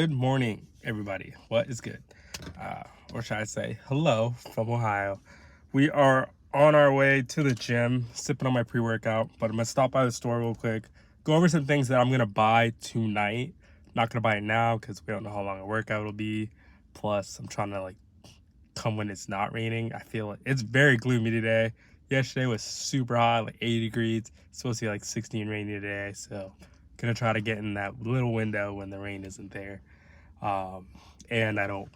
Good morning, everybody. What is good? Or should I say, hello from Ohio. We are on our way to the gym, sipping on my pre workout, but I'm gonna stop by the store real quick, go over some things that I'm gonna buy tonight. Not gonna buy it now because we don't know how long a workout will be. Plus, I'm trying to come when it's not raining. I feel it's very gloomy today. Yesterday was super hot, like 80 degrees. It's supposed to be like 16 rainy today, so gonna try to get in that little window when the rain isn't there. And I don't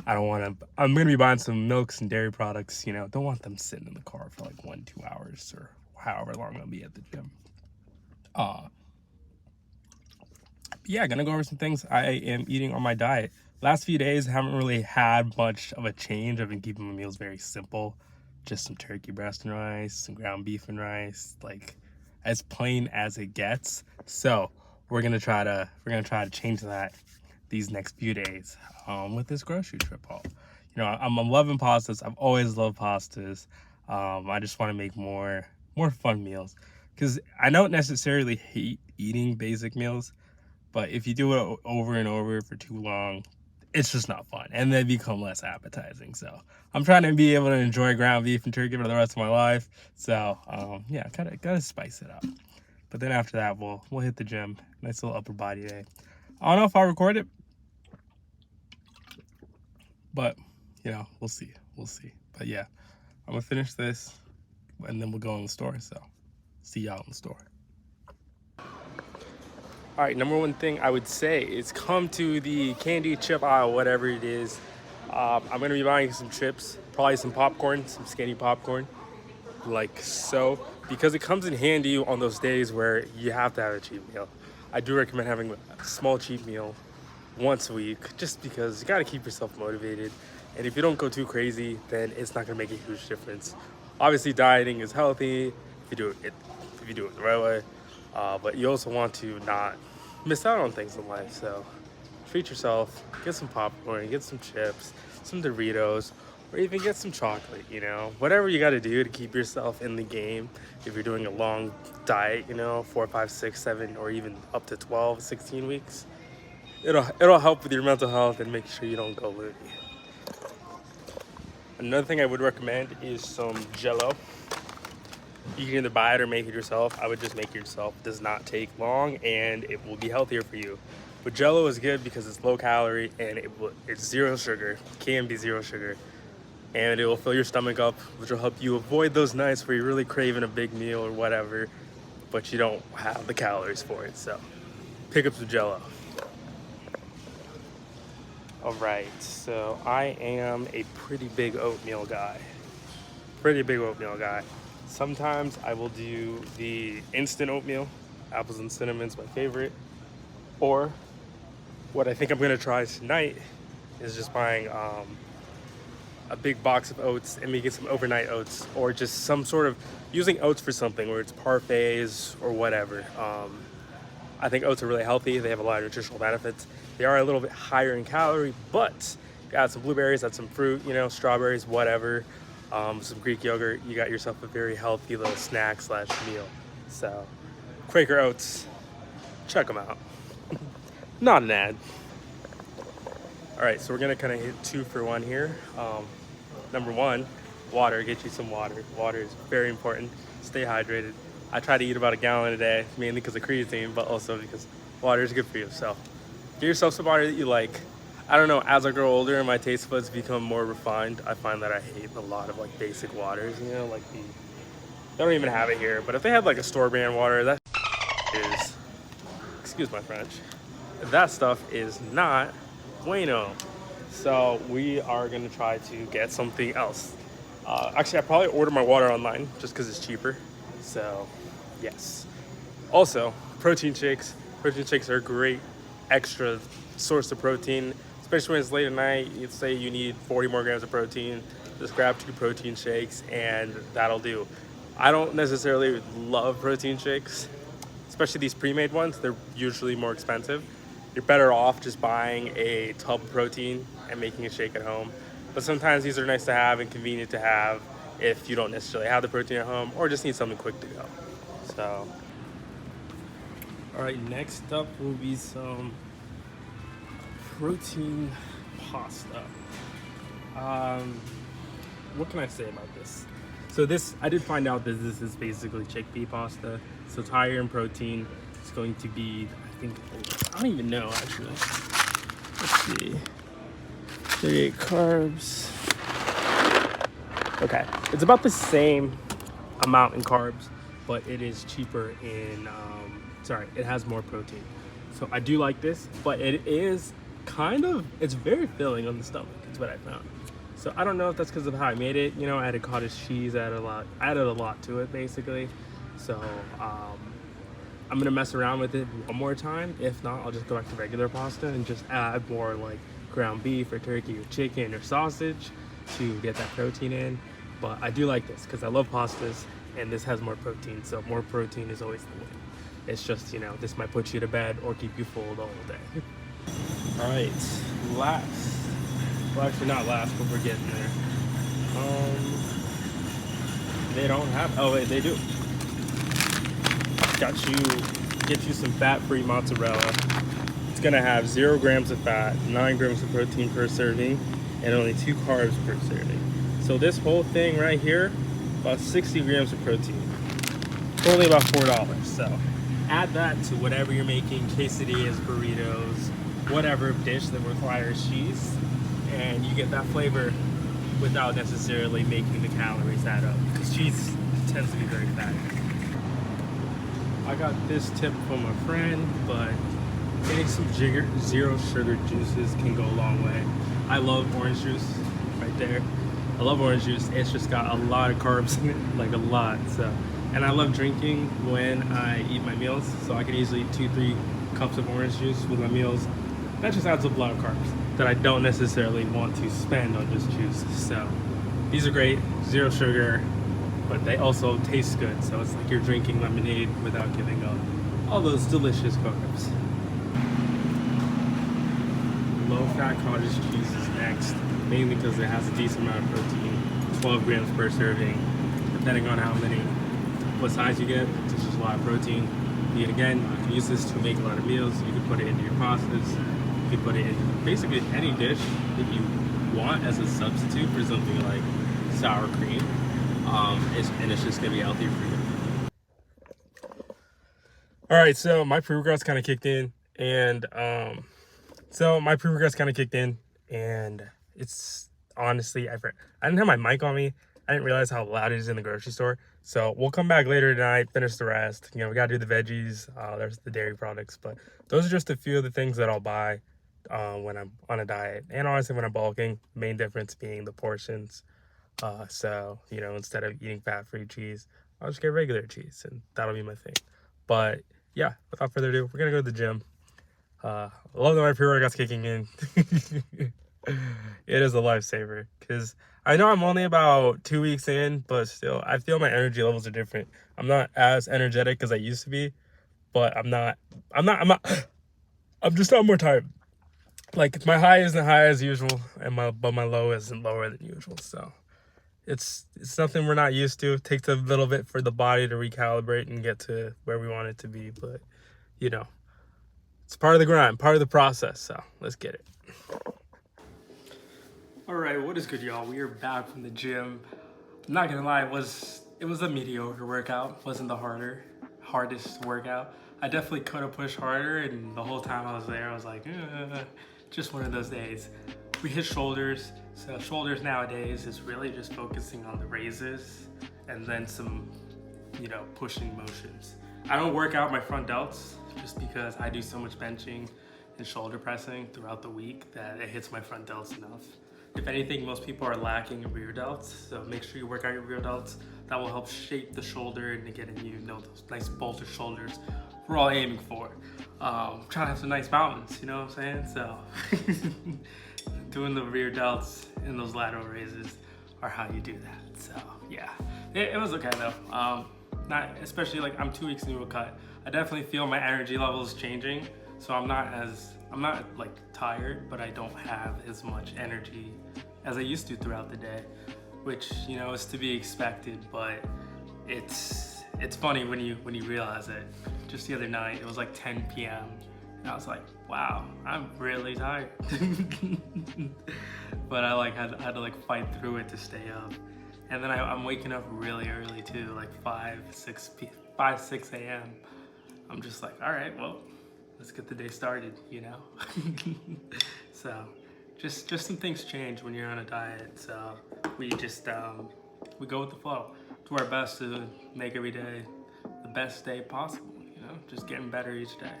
want to. I'm gonna be buying some milks and dairy products. Don't want them sitting in the car for like 1-2 hours or however long I'll be at the gym. Uh, yeah, gonna go over some things I am eating on my diet. Last few days, I haven't really had much of a change. I've been keeping my meals very simple. Just some turkey breast and rice, some ground beef and rice, like as plain as it gets. So we're gonna try to change that these next few days with this grocery trip haul. I'm loving pastas. I've always loved pastas. I just want to make more fun meals because I don't necessarily hate eating basic meals, but if you do it over and over for too long, it's just not fun, and they become less appetizing. So I'm trying to be able to enjoy ground beef and turkey for the rest of my life. So yeah, gotta spice it up. But then after that, we'll hit the gym. Nice little upper body day. I don't know if I'll record it, but we'll see. We'll see. But yeah, I'm gonna finish this, and then we'll go in the store. So see y'all in the store. All right, number one thing I would say is come to the candy chip aisle, whatever it is. I'm gonna be buying some chips, probably some popcorn, some skinny popcorn, like so, because it comes in handy on those days where you have to have a cheat meal. I do recommend having a small cheat meal once a week, just because you gotta keep yourself motivated. And if you don't go too crazy, then it's not gonna make a huge difference. Obviously, dieting is healthy if you do it the right way, but you also want to not miss out on things in life. So treat yourself, get some popcorn, get some chips, some Doritos, or even get some chocolate. Whatever you got to do to keep yourself in the game. If you're doing a long diet, 4, 5, 6, 7, or even up to 12, 16 weeks, it'll help with your mental health and make sure you don't go loony. Another thing I would recommend is some Jello. You can either buy it or make it yourself. I would just make it yourself. It does not take long, and it will be healthier for you. But Jello is good because it's low calorie and it's zero sugar. Can be zero sugar, and it will fill your stomach up, which will help you avoid those nights where you're really craving a big meal or whatever, but you don't have the calories for it. So pick up some Jello. All right, so I am a pretty big oatmeal guy. Sometimes I will do the instant oatmeal. Apples and cinnamon's my favorite. Or what I think I'm gonna try tonight is just buying a big box of oats and making some overnight oats, or just some sort of using oats for something, where it's parfaits or whatever. I think oats are really healthy. They have a lot of nutritional benefits. They are a little bit higher in calorie, but you add some blueberries, add some fruit, strawberries, whatever, some Greek yogurt. You got yourself a very healthy little snack/meal. So, Quaker Oats, check them out. Not an ad. All right, so we're gonna kind of hit 2 for 1 here. Number one, water. Get you some water. Water is very important. Stay hydrated. I try to eat about a gallon a day, mainly because of creatine, but also because water is good for you. So get yourself some water that you like. I don't know, as I grow older and my taste buds become more refined, I find that I hate a lot of basic waters, they don't even have it here, but if they had a store brand water, that is, excuse my French, that stuff is not bueno. So we are gonna try to get something else. Actually, I probably order my water online just because it's cheaper. So yes. Also, protein shakes. Protein shakes are a great extra source of protein, especially when it's late at night. You'd say you need 40 more grams of protein. Just grab 2 protein shakes and that'll do. I don't necessarily love protein shakes, especially these pre-made ones. They're usually more expensive. You're better off just buying a tub of protein and making a shake at home. But sometimes these are nice to have and convenient to have if you don't necessarily have the protein at home or just need something quick to go. So, all right, next up will be some protein pasta. What can I say about this? So this, I did find out that this is basically chickpea pasta. So it's higher in protein. It's going to be, I think, I don't even know actually. Let's see. 38 carbs. Okay, it's about the same amount in carbs, but it is cheaper in, it has more protein. So I do like this, but it is it's very filling on the stomach. That's what I found. So I don't know if that's because of how I made it. You know, I added cottage cheese, I added a lot to it basically. So I'm gonna mess around with it one more time. If not, I'll just go back to regular pasta and just add more like ground beef or turkey or chicken or sausage to get that protein in. But I do like this because I love pastas and this has more protein. So more protein is always the win. It's just, you know, this might put you to bed or keep you full the whole day. All right, last. Well, actually not last, but we're getting there. They don't have, oh wait, they do. Get you some fat-free mozzarella. It's gonna have 0 grams of fat, 9 grams of protein per serving, and only 2 carbs per serving. So this whole thing right here, about 60 grams of protein. Only about $4. So add that to whatever you're making, quesadillas, burritos, whatever dish that requires cheese, and you get that flavor without necessarily making the calories add up, because cheese tends to be very fatty. I got this tip from a friend, but getting some zero sugar juices can go a long way. I love orange juice right there. I love orange juice. It's just got a lot of carbs in it, like a lot. So, and I love drinking when I eat my meals. So I can easily eat 2-3 cups of orange juice with my meals. That just adds up a lot of carbs that I don't necessarily want to spend on just juice. So these are great, 0 sugar, but they also taste good. So it's like you're drinking lemonade without giving up all those delicious carbs. Low-fat cottage cheese is next, mainly because it has a decent amount of protein, 12 grams per serving. Depending on what size you get, it's just a lot of protein. Yet again, you can use this to make a lot of meals. You can put it into your pastas. You can put it in basically any dish that you want as a substitute for something like sour cream. And it's just gonna be healthy for you. All right, so my pre-workout's kind of kicked in, and it's honestly, I didn't have my mic on me. I didn't realize how loud it is in the grocery store. So we'll come back later tonight, finish the rest. You know, we gotta do the veggies. There's the dairy products, but those are just a few of the things that I'll buy when I'm on a diet, and honestly when I'm bulking. Main difference being the portions. So, you know, instead of eating fat-free cheese, I'll just get regular cheese, and that'll be my thing. But yeah, without further ado, we're gonna go to the gym. I love that my pre-workout's kicking in. It is a lifesaver, because I know I'm only about 2 weeks in, but still, I feel my energy levels are different. I'm not as energetic as I used to be, but I'm just not more tired. Like, my high isn't high as usual, but my low isn't lower than usual, so it's something we're not used to. It takes a little bit for the body to recalibrate and get to where we want it to be, but, you know, it's part of the grind, part of the process, so let's get it. All right, what is good, y'all? We are back from the gym. I'm not gonna lie, it was a mediocre workout. Wasn't the hardest workout. I definitely could have pushed harder, and the whole time I was there, I was like, just one of those days. We hit shoulders. So shoulders nowadays is really just focusing on the raises and then some, you know, pushing motions. I don't work out my front delts just because I do so much benching and shoulder pressing throughout the week that it hits my front delts enough. If anything, most people are lacking in rear delts, so make sure you work out your rear delts. That will help shape the shoulder and getting you know, those nice bolster shoulders we're all aiming for. Trying to have some nice mountains, you know what I'm saying? So doing the rear delts and those lateral raises are how you do that. So yeah, it was okay though. Not especially, like, I'm 2 weeks into a cut. I definitely feel my energy levels changing, so I'm not like tired, but I don't have as much energy as I used to throughout the day, which, you know, is to be expected. But it's funny when you realize it. Just the other night, it was like 10 p.m. And I was like, wow, I'm really tired. But I like had to like fight through it to stay up. And then I'm waking up really early too, like 6 a.m. I'm just like, all right, well, let's get the day started, you know? So just some things change when you're on a diet. So we just, we go with the flow. Do our best to make every day the best day possible, you know? Just getting better each day.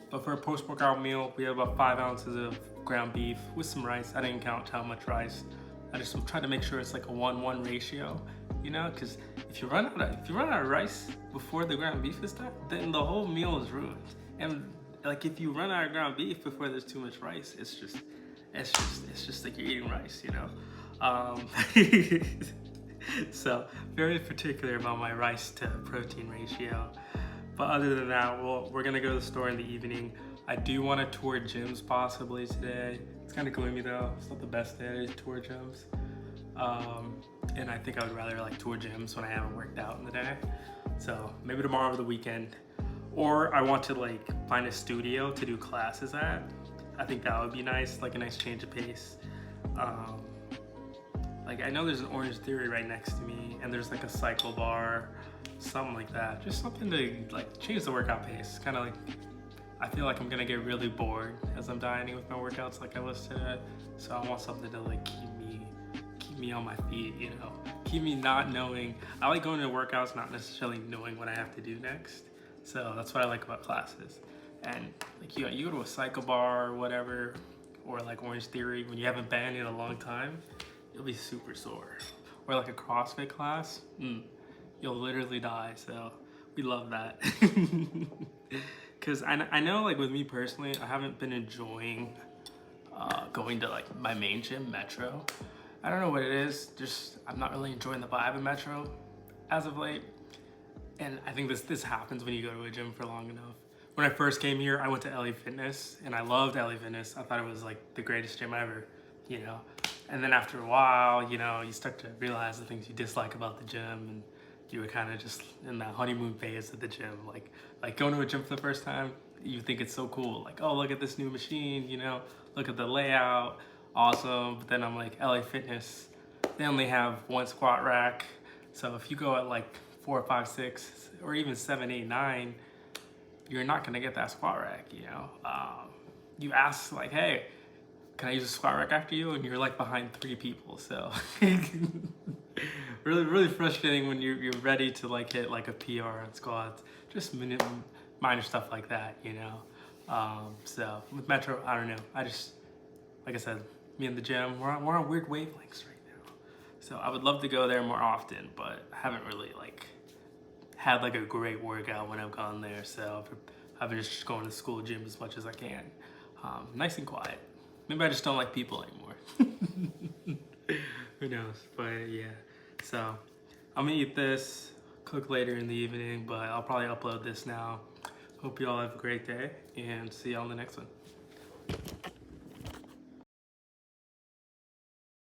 But for a post-workout meal, we have about 5 ounces of ground beef with some rice. I didn't count how much rice. I just try to make sure it's like a 1-1 ratio, you know, because if you run out of rice before the ground beef is done, then the whole meal is ruined. And like if you run out of ground beef before there's too much rice, it's just like you're eating rice, you know. So very particular about my rice to protein ratio. But other than that, we're gonna go to the store in the evening. I do want to tour gyms possibly today. It's kind of gloomy though. It's not the best day to tour gyms. And I think I would rather like tour gyms when I haven't worked out in the day. So maybe tomorrow or the weekend. Or I want to like find a studio to do classes at. I think that would be nice, like a nice change of pace. Like I know there's an Orange Theory right next to me, and there's like a cycle bar, something like that. Just something to like change the workout pace. Kind of like, I feel like I'm gonna get really bored as I'm dieting with my workouts like I was today. So I want something to like keep me on my feet, you know? Keep me not knowing. I like going to workouts not necessarily knowing what I have to do next. So that's what I like about classes. And like you go to a cycle bar or whatever, or like Orange Theory, when you haven't been in a long time, you'll be super sore. Or like a CrossFit class, you'll literally die. So we love that. Because I know like with me personally, I haven't been enjoying going to like my main gym, Metro. I don't know what it is, just I'm not really enjoying the vibe of Metro as of late. And I think this happens when you go to a gym for long enough. When I first came here, I went to LA Fitness, and I loved LA Fitness. I thought it was like the greatest gym ever, you know? And then after a while, you know, you start to realize the things you dislike about the gym, and you were kind of just in that honeymoon phase of the gym. Like going to a gym for the first time, you think it's so cool. Like, oh, look at this new machine, you know, look at the layout, awesome. But then I'm like, LA Fitness, they only have one squat rack. So if you go at like 4, 5, 6, or even 7, 8, 9, you're not gonna get that squat rack, you know? You ask like, hey, can I use a squat rack after you? And you're like behind 3 people, so. really frustrating when you're ready to like hit like a PR on squats. Just minor stuff like that, you know? So with Metro, I don't know. I just, like I said, me and the gym, we're on weird wavelengths right now. So I would love to go there more often, but I haven't really like had like a great workout when I've gone there. So I've been just going to the school gym as much as I can. Nice and quiet. Maybe I just don't like people anymore. Who knows? But yeah. So I'm gonna eat this, cook later in the evening, but I'll probably upload this now. Hope you all have a great day, and see y'all in the next one.